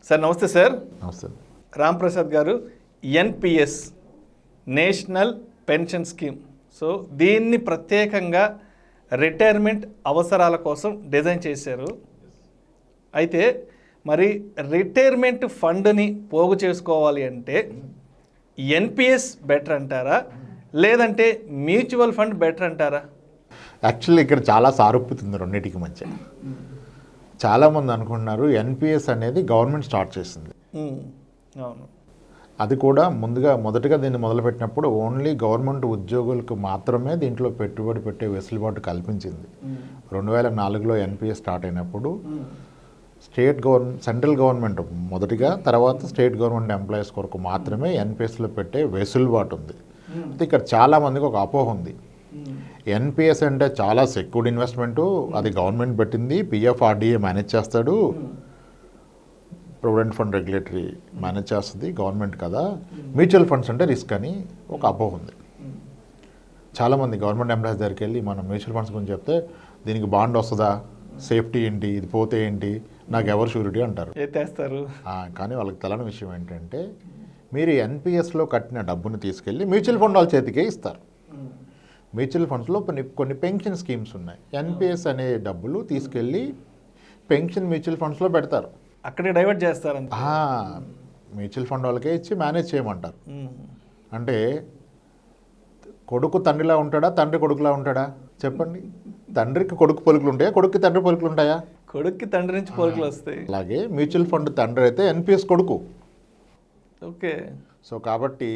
Sir నమస్తే sir. నమస్తే. రామ్ ప్రసాద్ గారు, NPS national pension scheme, so దీన్ని ప్రత్యేకంగా రిటైర్మెంట్ అవసరాల కోసం డిజైన్ చేశారు. అయితే మరి రిటైర్మెంట్ ఫండ్ని పోగు చేసుకోవాలి అంటే ఎన్పిఎస్ బెటర్ అంటారా, లేదంటే మ్యూచువల్ ఫండ్ బెటర్ అంటారా? యాక్చువల్లీ ఇక్కడ చాలా సారూప్యతుంది రెండింటికి మధ్య. చాలామంది అనుకుంటున్నారు ఎన్పిఎస్ అనేది గవర్నమెంట్ స్టార్ట్ చేసింది. అవును, అది కూడా మొదటగా దీన్ని మొదలుపెట్టినప్పుడు ఓన్లీ గవర్నమెంట్ ఉద్యోగులకు మాత్రమే దీంట్లో పెట్టుబడి పెట్టే వెసులుబాటు కల్పించింది. 2004లో ఎన్పిఎస్ స్టార్ట్ అయినప్పుడు సెంట్రల్ గవర్నమెంట్ మొదటిగా, తర్వాత స్టేట్ గవర్నమెంట్ ఎంప్లాయీస్ కొరకు మాత్రమే ఎన్పిఎస్లో పెట్టే వెసులుబాటు ఉంది. ఇక్కడ చాలామందికి ఒక అపోహ ఉంది, ఎన్పిఎస్ అంటే చాలా సెక్యూర్డ్ ఇన్వెస్ట్మెంటు, అది గవర్నమెంట్ పెట్టింది, పిఎఫ్ఆర్డిఏ మేనేజ్ చేస్తాడు, ప్రొవిడెంట్ ఫండ్ రెగ్యులేటరీ మేనేజ్ చేస్తుంది, గవర్నమెంట్ కదా, మ్యూచువల్ ఫండ్స్ అంటే రిస్క్ అని ఒక అపోహ ఉంది. చాలామంది గవర్నమెంట్ ఎంప్లాయీస్ దగ్గరికి వెళ్ళి మనం మ్యూచువల్ ఫండ్స్ గురించి చెప్తే దీనికి బాండ్ వస్తుందా, సేఫ్టీ ఏంటి, ఇది పోతే ఏంటి, నాకు ఎవరు షూరిటీ అంటారు. కానీ వాళ్ళకి తెలని విషయం ఏంటంటే మీరు ఎన్పిఎస్లో కట్టిన డబ్బును తీసుకెళ్ళి మ్యూచువల్ ఫండ్ వాళ్ళ చేతికే ఇస్తారు. మ్యూచువల్ ఫండ్స్లో కొన్ని పెన్షన్ స్కీమ్స్ ఉన్నాయి. ఎన్పిఎస్ అనే డబ్బులు తీసుకెళ్ళి పెన్షన్ మ్యూచువల్ ఫండ్స్లో పెడతారు, అక్కడే డైవర్ట్ చేస్తారు. మ్యూచువల్ ఫండ్ వాళ్ళకే ఇచ్చి మేనేజ్ చేయమంటారు. అంటే కొడుకు తండ్రిలా ఉంటాడా, తండ్రి కొడుకులా ఉంటాడా చెప్పండి? తండ్రికి కొడుకు పలుకులు ఉంటాయా, కొడుక్కి తండ్రి పలుకులు ఉంటాయా? కొడుక్కి తండ్రి నుంచి పలుకులు వస్తాయి. అలాగే మ్యూచువల్ ఫండ్ తండ్రి అయితే ఎన్పిఎస్ కొడుకు. ఓకే, సో కాబట్టి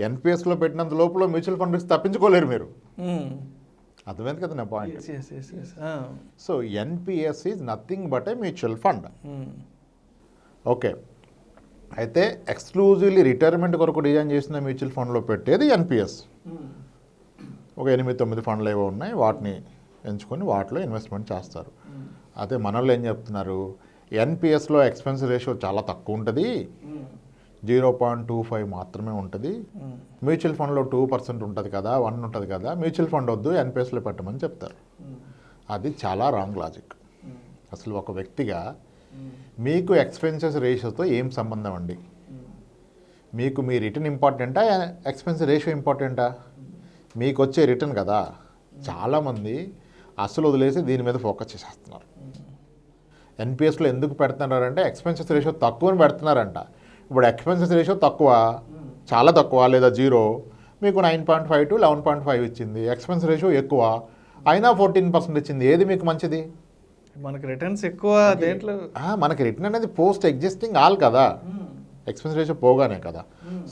ఎన్పిఎస్లో పెట్టినంత లోపల మ్యూచువల్ ఫండ్ నుంచి తప్పించుకోలేరు మీరు. అర్థమైంది కదా నా point. So NPS is nothing but A mutual fund. Okay, అయితే ఎక్స్క్లూజివ్లీ రిటైర్మెంట్ కొరకు డిజైన్ చేసిన మ్యూచువల్ ఫండ్లో పెట్టేది ఎన్పిఎస్. ఒక 8-9 ఫండ్లు ఏవో ఉన్నాయి, వాటిని ఎంచుకొని వాటిలో ఇన్వెస్ట్మెంట్ చేస్తారు. అదే మనలో ఏం చెప్తున్నారు, ఎన్పిఎస్లో ఎక్స్పెన్స్ రేషియో చాలా తక్కువ ఉంటుంది, 0.25 మాత్రమే ఉంటుంది, మ్యూచువల్ ఫండ్లో 2% ఉంటుంది కదా, 1 ఉంటుంది కదా, మ్యూచువల్ ఫండ్ వద్దు ఎన్పిఎస్లో పెట్టమని చెప్తారు. అది చాలా రాంగ్ లాజిక్. అసలు ఒక వ్యక్తిగా మీకు ఎక్స్పెన్సెస్ రేషియోతో ఏం సంబంధం అండి? మీకు మీ రిటర్న్ ఇంపార్టెంటా, ఎక్స్పెన్స్ రేషియో ఇంపార్టెంటా? మీకు వచ్చే రిటర్న్ కదా. చాలామంది అసలు వదిలేసి దీని మీద ఫోకస్ చేసేస్తున్నారు. ఎన్పిఎస్లో ఎందుకు పెడుతున్నారంటే ఎక్స్పెన్సెస్ రేషియో తక్కువని పెడుతున్నారంట. ఇప్పుడు ఎక్స్పెన్సెస్ రేషియో తక్కువ, చాలా తక్కువ, లేదా 0, మీకు 9.5 to 11.5 ఇచ్చింది. ఎక్స్పెన్స్ రేషియో ఎక్కువ, అయినా 14% ఇచ్చింది. ఏది మీకు మంచిది? మనకి రిటర్న్స్ ఎక్కువ దేంట్లో? మనకి రిటర్న్ అనేది పోస్ట్ ఎగ్జిస్టింగ్ ఆల్ కదా, ఎక్స్పెన్స్ రేషియో పోగానే కదా.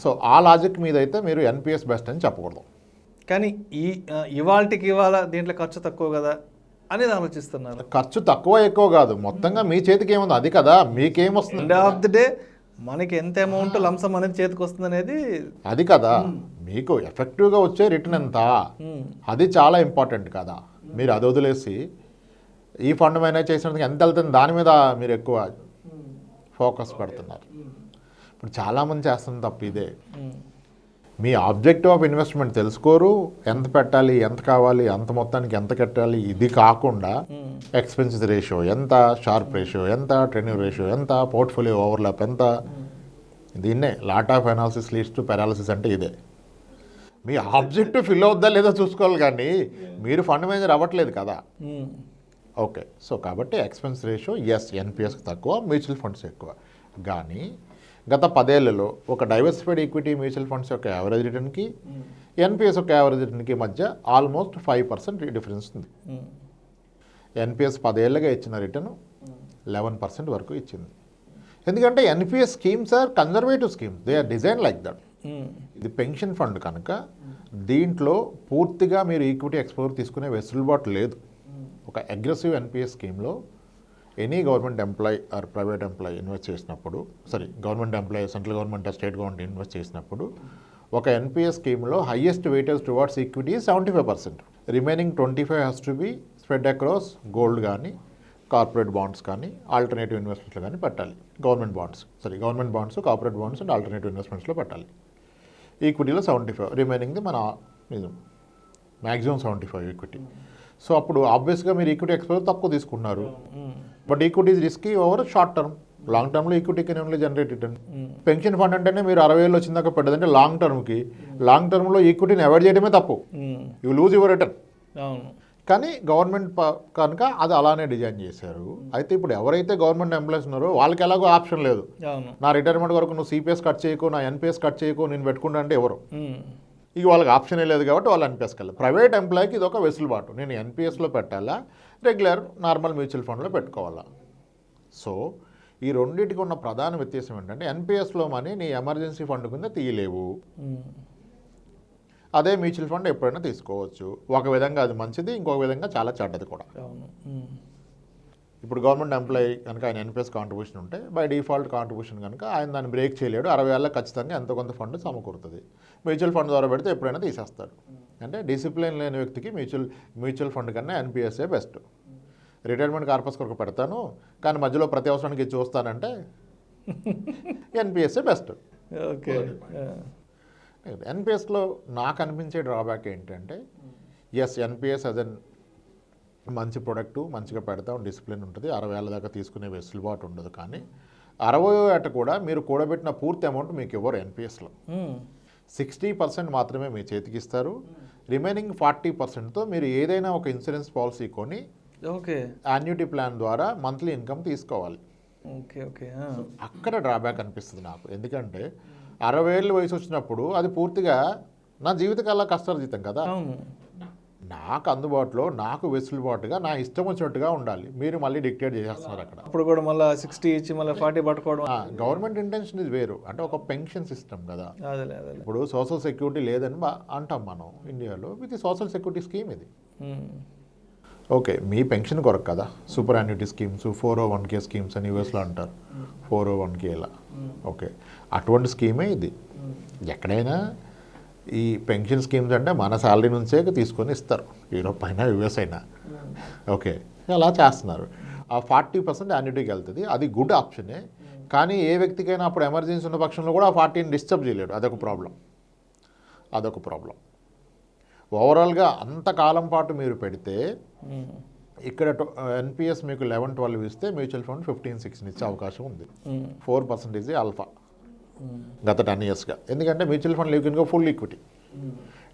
సో ఆ లాజిక్ మీద అయితే మీరు ఎన్పిఎస్ బెస్ట్ అని చెప్పకూడదు. కానీ ఇవాళ దీంట్లో ఖర్చు తక్కువ కదా అనేది ఆలోచిస్తున్నారు. ఖర్చు తక్కువ ఎక్కువ కాదు, మొత్తంగా మీ చేతికి ఏముంది అది కదా, మీకేమొస్తుంది? ఎండ్ ఆఫ్ ది డే మనకి ఎంత అమౌంట్ లంసం అనేది చేతికి వస్తుంది అనేది అది కదా. మీకు ఎఫెక్టివ్గా వచ్చే రిటర్న్ ఎంత, అది చాలా ఇంపార్టెంట్ కదా. మీరు అది వదిలేసి ఈ ఫండ్ మేనేజ్ చేసినందుకు ఎంత వెళ్తుంది దాని మీద మీరు ఎక్కువ ఫోకస్ పెడుతున్నారు. ఇప్పుడు చాలామంది చేస్తున్న తప్పు ఇదే. మీ ఆబ్జెక్టివ్ ఆఫ్ ఇన్వెస్ట్మెంట్ తెలుసుకోరు, ఎంత పెట్టాలి, ఎంత కావాలి, అంత మొత్తానికి ఎంత కట్టాలి, ఇది కాకుండా ఎక్స్పెన్సెస్ రేషియో ఎంత, షార్ప్ రేషియో ఎంత, టెన్యూర్ రేషియో ఎంత, పోర్ట్ఫోలియో ఓవర్లాప్ ఎంత. దీన్నే lot of analysis leads to paralysis అంటే ఇదే. మీ ఆబ్జెక్టివ్ ఫిల్ అవుద్దా లేదా చూసుకోవాలి, కానీ మీరు ఫండ్ మేనేజర్ అవ్వట్లేదు కదా. ఓకే, సో కాబట్టి ఎక్స్పెన్స్ రేషియో ఎన్పిఎస్కి తక్కువ, మ్యూచువల్ ఫండ్స్ ఎక్కువ. కానీ గత 10 ఏళ్లలో ఒక డైవర్సిఫైడ్ ఈక్విటీ మ్యూచువల్ ఫండ్స్ యొక్క యావరేజ్ రిటర్న్కి ఎన్పిఎస్ యొక్క యావరేజ్ రిటర్న్కి మధ్య ఆల్మోస్ట్ 5% డిఫరెన్స్ ఉంది. ఎన్పిఎస్ 10 ఏళ్ళగా ఇచ్చిన రిటర్న్ 11% వరకు ఇచ్చింది. ఎందుకంటే NPS schemes are conservative schemes, they are design like that. ఇది పెన్షన్ ఫండ్ కనుక దీంట్లో పూర్తిగా మీరు ఈక్విటీ ఎక్స్పోజర్ తీసుకునే వెసులుబాటు లేదు. ఒక అగ్రెసివ్ ఎన్పిఎస్ స్కీమ్లో any government employee or private employee invest చేసినప్పుడు, government employee, central government or state government invest చేసినప్పుడు ఒక ఎన్పిఎస్ స్కీమ్లో highest weightage towards equity 75%. Remaining 25 has to be spread across gold కానీ, కార్పొరేట్ బాండ్స్ కానీ, alternative ఇన్వెస్ట్మెంట్స్లో కానీ పెట్టాలి. Government bonds, corporate bonds and alternative ఇన్వెస్ట్మెంట్స్లో పెట్టాలి. ఈక్విటీలో 75, రిమైనింగ్ది మన మ్యాక్సిమం 75 ఈక్విటీ. సో అప్పుడు ఆబ్వియస్గా మీరు ఈక్విటీ ఎక్స్పోజర్ తక్కువ తీసుకున్నారు, but equities risky over short term. Long టర్మ్లో equity can only generate return. Pension fund అంటేనే మీరు 60,000 వచ్చిందాక పెట్టదంటే లాంగ్ టర్మ్కి, లాంగ్ టర్మ్లో ఈక్విటీని అవాయిడ్ చేయడమే తప్పు. You lose your return. అవును. కానీ గవర్నమెంట్ కనుక అది అలానే డిజైన్ చేశారు. అయితే ఇప్పుడు ఎవరైతే గవర్నమెంట్ ఎంప్లాయీస్ ఉన్నారో వాళ్ళకి ఎలాగో ఆప్షన్ లేదు. నా రిటైర్మెంట్ వరకు నువ్వు సిపిఎస్ కట్ చేయకు, నా ఎన్పిఎస్ కట్ చేయకు, నేను పెట్టుకుంటా అంటే ఎవరు? ఇక వాళ్ళకి ఆప్షనే లేదు కాబట్టి వాళ్ళు ఎన్పిఎస్కి వెళ్ళాలి. ప్రైవేట్ ఎంప్లాయీకి ఇది ఒక వెసులుబాటు. నేను ఎన్పిఎస్లో పెట్టాలా, రెగ్యులర్ నార్మల్ మ్యూచువల్ ఫండ్లో పెట్టుకోవాలా? సో ఈ రెండింటికి ఉన్న ప్రధాన వ్యత్యాసం ఏంటంటే ఎన్పిఎస్లో మనీ నీ ఎమర్జెన్సీ ఫండ్ కింద తీయలేవు. అదే మ్యూచువల్ ఫండ్ ఎప్పుడైనా తీసుకోవచ్చు. ఒక విధంగా అది మంచిది, ఇంకొక విధంగా చాలా చెడ్డది కూడా. ఇప్పుడు గవర్నమెంట్ ఎంప్లాయీ కనుక ఆయన ఎన్పిఎస్ కాంట్రిబ్యూషన్ ఉంటే బై డిఫాల్ట్ కాంట్రిబ్యూషన్ కనుక ఆయన దాన్ని బ్రేక్ చేయలేడు. 60 ఏళ్ళకి ఖచ్చితంగా ఎంతో కొంత ఫండ్ సమకూరుతుంది. మ్యూచువల్ ఫండ్ ద్వారా పెడితే ఎప్పుడైనా తీసేస్తాడు. అంటే డిసిప్లిన్ లేని వ్యక్తికి మ్యూచువల్ ఫండ్ కన్నా ఎన్పిఎస్ఏ బెస్ట్. రిటైర్మెంట్ కార్పస్ కొరకు పెడతాను కానీ మధ్యలో ప్రతి అవసరానికి చూస్తానంటే ఎన్పిఎస్ఏ బెస్ట్. ఓకే. ఎన్పిఎస్లో నాకు అనిపించే డ్రాబ్యాక్ ఏంటంటే ఎస్ ఎన్పిఎస్ అదే మంచి ప్రొడక్టు, మంచిగా పెడతాం, డిసిప్లిన్ ఉంటుంది, 60 ఏళ్ళ దాకా తీసుకునే వెసులుబాటు ఉండదు. కానీ 60వ ఏట కూడా మీరు కూడబెట్టిన పూర్తి అమౌంట్ మీకు ఇవ్వరు. ఎన్పిఎస్లో 60% మాత్రమే మీ చేతికి ఇస్తారు. రిమైనింగ్ 40%తో మీరు ఏదైనా ఒక ఇన్సూరెన్స్ పాలసీ కొని యాన్యుటీ ప్లాన్ ద్వారా మంత్లీ ఇన్కమ్ తీసుకోవాలి. అక్కడ డ్రాబ్యాక్ అనిపిస్తుంది నాకు. ఎందుకంటే 60 ఏళ్ళ వయసు వచ్చినప్పుడు అది పూర్తిగా నా జీవితకాల కష్టార్జితం కదా. నాకు అందుబాటులో, నాకు వెసులుబాటుగా, నా ఇష్టం వచ్చినట్టుగా ఉండాలి. మీరు మళ్ళీ డిక్టేట్ చేసేస్తున్నారు అక్కడ. అప్పుడు కూడా మళ్ళీ 60 ఇచ్చి మళ్ళీ 40 పట్టుకోవడం. గవర్నమెంట్ ఇంటెన్షన్ ఇది వేరు. అంటే ఒక పెన్షన్ సిస్టమ్ కదా. ఇప్పుడు సోషల్ సెక్యూరిటీ లేదని అంటాం మనం ఇండియాలో. ఇది సోషల్ సెక్యూరిటీ స్కీమ్ ఇది. ఓకే, మీ పెన్షన్ కొరకు కదా super annuity schemes, 401k schemes అని యూఎస్లో అంటారు. 401k ఇలా. ఓకే, అటువంటి స్కీమే ఇది. ఎక్కడైనా ఈ పెన్షన్ స్కీమ్స్ అంటే మన శాలరీ నుంచే తీసుకొని ఇస్తారు, యూరోప్ అయినా యూఎస్ అయినా. ఓకే, అలా చేస్తున్నారు. ఆ 40% యాన్యుటీకి వెళ్తుంది. అది గుడ్ ఆప్షనే. కానీ ఏ వ్యక్తికైనా అప్పుడు ఎమర్జెన్సీ ఉన్న పక్షంలో కూడా ఆ 40ని డిస్టర్బ్ చేయలేడు. అదొక ప్రాబ్లం. ఓవరాల్గా అంతకాలం పాటు మీరు పెడితే ఇక్కడ ఎన్పిఎస్ మీకు 11-12 ఇస్తే మ్యూచువల్ ఫండ్ 15-16 ఇచ్చే అవకాశం ఉంది. 4% ఆల్ఫా గత 10 ఇయర్స్గా. ఎందుకంటే మ్యూచువల్ ఫండ్ లీక్గా ఫుల్ ఈక్విటీ,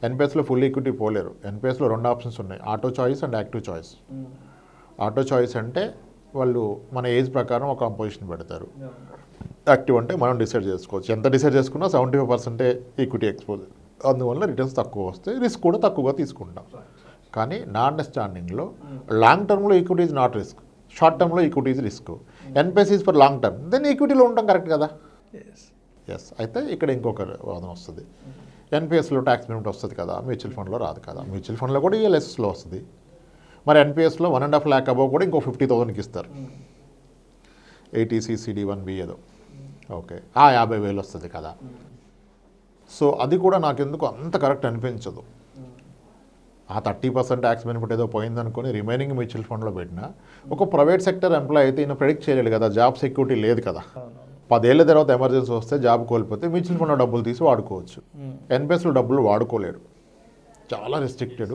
ఎన్పిఎస్లో ఫుల్ ఈక్విటీ పోలేరు. ఎన్పిఎస్లో 2 ఆప్షన్స్ ఉన్నాయి, auto choice and active choice. Auto choice అంటే వాళ్ళు మన ఏజ్ ప్రకారం ఒక కంపోజిషన్ పెడతారు. యాక్టివ్ అంటే మనం డిసైడ్ చేసుకోవచ్చు. ఎంత డిసైడ్ చేసుకున్నా 75% ఈక్విటీ ఎక్స్పోజర్. అందువల్ల రిటర్న్స్ తక్కువ వస్తాయి, రిస్క్ కూడా తక్కువగా తీసుకుంటాం. కానీ నా అండర్స్టాండింగ్లో లాంగ్ టర్మ్లో equity is not risk, short టర్మ్లో equity is risk. NPS is for long term, then ఈక్విటీలో ఉంటాం. కరెక్ట్ కదా? ఎస్. అయితే ఇక్కడ ఇంకొక వాదన వస్తుంది, ఎన్పిఎస్లో ట్యాక్స్ బెనిఫిట్ వస్తుంది కదా, మ్యూచువల్ ఫండ్లో రాదు కదా. మ్యూచువల్ ఫండ్లో కూడా ఈఎల్ఎస్లో వస్తుంది. మరి ఎన్పిఎస్లో 1.5 lakh అబౌవ్ కూడా ఇంకో 50,000కి ఇస్తారు. ATC-CD1B ఏదో. ఓకే, ఆ 50,000 వస్తుంది కదా. సో అది కూడా నాకెందుకు అంత కరెక్ట్ అనిపించదు. ఆ 30% ట్యాక్స్ బెనిఫిట్ ఏదో పోయిందనుకొని రిమైనింగ్ మ్యూచువల్ ఫండ్లో పెట్టినా ఒక ప్రైవేట్ సెక్టర్ ఎంప్లాయ్ అయితే ఈయన ప్రెడిక్ట్ చేయలేడు కదా, జాబ్ సెక్యూరిటీ లేదు కదా. 10 ఏళ్ళ తర్వాత ఎమర్జెన్సీ వస్తే జాబ్ కోల్పోతే మ్యూచువల్ ఫండ్లో డబ్బులు తీసి వాడుకోవచ్చు. ఎన్పిఎస్లో డబ్బులు వాడుకోలేడు, చాలా రెస్ట్రిక్టెడ్.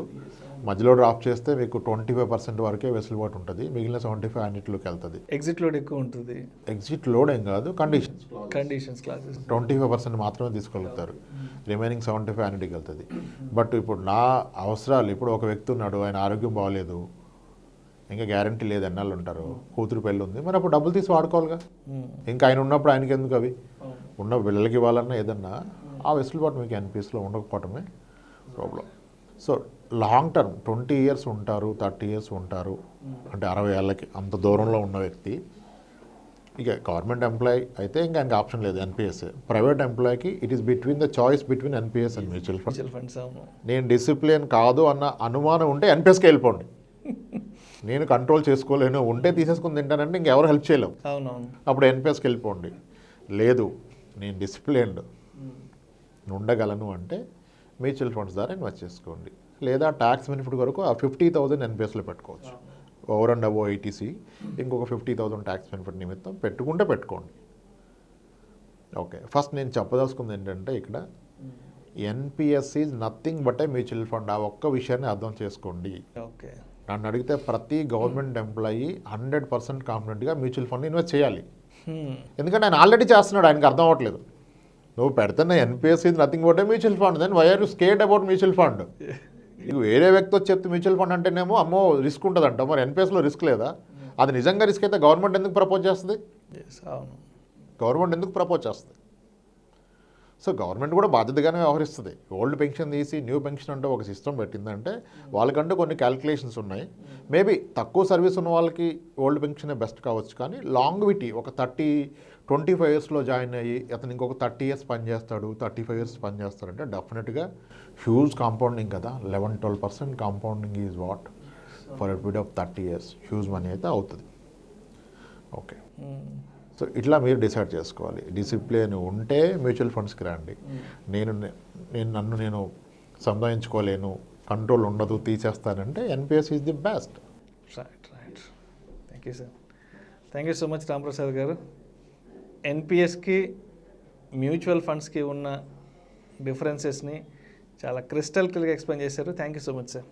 మధ్యలో డ్రాప్ చేస్తే మీకు 25% వరకే వెసులుబాటు ఉంటుంది, మిగిలిన 75 అన్నిటిలోకి వెళ్తుంది. ఎగ్జిట్ లోడ్ ఎక్కువ ఉంటుంది. ఎగ్జిట్ లోడ్ ఏం కాదు, కండిషన్స్ క్లాసెస్ 25% మాత్రమే తీసుకోగలుగుతారు, రిమైనింగ్ 75 అన్నిటికి వెళ్తుంది. బట్ ఇప్పుడు నా అవసరాలు, ఇప్పుడు ఒక వ్యక్తి ఉన్నాడు, ఆయన ఆరోగ్యం బాగోలేదు, ఇంకా గ్యారంటీ లేదు, ఎన్నాళ్ళు ఉంటారు, కూతురు పెళ్ళి ఉంది, మరి అప్పుడు డబ్బులు తీసి వాడుకోవాలిగా. ఇంకా ఆయన ఉన్నప్పుడు ఆయనకి ఎందుకు అవి? ఉన్న పిల్లలకి ఇవ్వాలన్నా ఏదన్నా ఆ వెసులుబాటు మీకు ఎన్పిఎస్లో ఉండకపోవటమే problem. So long term 20 years ఉంటారు, 30 years ఉంటారు అంటే 60 ఏళ్ళకి అంత దూరంలో ఉన్న వ్యక్తి. ఇక గవర్నమెంట్ ఎంప్లాయీ అయితే ఇంకా ఆయనకి ఆప్షన్ లేదు, ఎన్పిఎస్. ప్రైవేట్ ఎంప్లాయీకి it is between the choice between NPS and mutual funds. నేను డిసిప్లిన్ కాదు అన్న అనుమానం ఉంటే ఎన్పిఎస్కి వెళ్ళిపోండి. నేను కంట్రోల్ చేసుకోలేను ఉంటే తీసేసుకుని తింటానంటే ఇంకెవరు హెల్ప్ చేయలేము, అప్పుడు ఎన్పిఎస్కి వెళ్ళిపోండి. లేదు నేను డిసిప్లిన్డ్ ఉండగలను అంటే మ్యూచువల్ ఫండ్స్ ద్వారా ఇన్వెస్ట్ చేసుకోండి. లేదా ట్యాక్స్ బెనిఫిట్ కొరకు ఆ 50,000 ఎన్పిఎస్లో పెట్టుకోవచ్చు. ఓవర్ అండ్ అబోవ్ ఐటీసీ ఇంకొక 50,000 ట్యాక్స్ బెనిఫిట్ నిమిత్తం పెట్టుకోండి. ఓకే, ఫస్ట్ నేను చెప్పదలుచుకుంది ఏంటంటే ఇక్కడ NPS is nothing but A mutual fund. ఆ ఒక్క విషయాన్ని అర్థం చేసుకోండి. ఓకే, నన్ను అడిగితే ప్రతి గవర్నమెంట్ ఎంప్లాయీ 100% కాన్ఫిడెంట్గా మ్యూచువల్ ఫండ్ ఇన్వెస్ట్ చేయాలి. ఎందుకంటే ఆయన ఆల్రెడీ చేస్తున్నాడు, ఆయనకు అర్థం అవ్వట్లేదు. నువ్వు పెడుతున్న ఎన్పిఎస్ ఇది nothing but mutual fund, then why are you scared about mutual fund? నీకు వేరే వ్యక్తి వచ్చి చెప్తే మ్యూచువల్ ఫండ్ అంటేనేమో అమ్మో రిస్క్ ఉంటుందంట, మరి ఎన్పిఎస్లో రిస్క్ లేదా? అది నిజంగా రిస్క్ అయితే గవర్నమెంట్ ఎందుకు ప్రపోజ్ చేస్తుంది? అవును, గవర్నమెంట్ ఎందుకు ప్రపోజ్ చేస్తుంది? సో గవర్నమెంట్ కూడా బాధ్యతగానే వ్యవహరిస్తుంది. ఓల్డ్ పెన్షన్ తీసి న్యూ పెన్షన్ అంటే ఒక సిస్టమ్ పెట్టిందంటే వాళ్ళకంటే కొన్ని క్యాలిక్యులేషన్స్ ఉన్నాయి. మేబీ తక్కువ సర్వీస్ ఉన్న వాళ్ళకి ఓల్డ్ పెన్షనే బెస్ట్ కావచ్చు, కానీ లాంగ్విటీ ఒక 25 ఇయర్స్లో జాయిన్ అయ్యి అతను ఇంకొక 30 ఇయర్స్ పనిచేస్తాడు, 35 ఇయర్స్ పనిచేస్తాడంటే డెఫినెట్గా హ్యూజ్ కాంపౌండింగ్ కదా. 11-12% compounding is what for a period of 30 years. Huge money అయితే అవుతుంది. ఓకే, సో ఇట్లా మీరు డిసైడ్ చేసుకోవాలి. డిసిప్లిన్ ఉంటే మ్యూచువల్ ఫండ్స్కి రండి. నేను సంపాదించుకోలేను, కంట్రోల్ ఉండదు, తీసేస్తానంటే NPS is the best. Right. Thank you sir. Thank you so much Ramprasad garu. ఎన్పిఎస్కి మ్యూచువల్ ఫండ్స్కి ఉన్న డిఫరెన్సెస్ని చాలా క్రిస్టల్ క్లియర్గా ఎక్స్ప్లెయిన్ చేశారు. Thank you so much sir.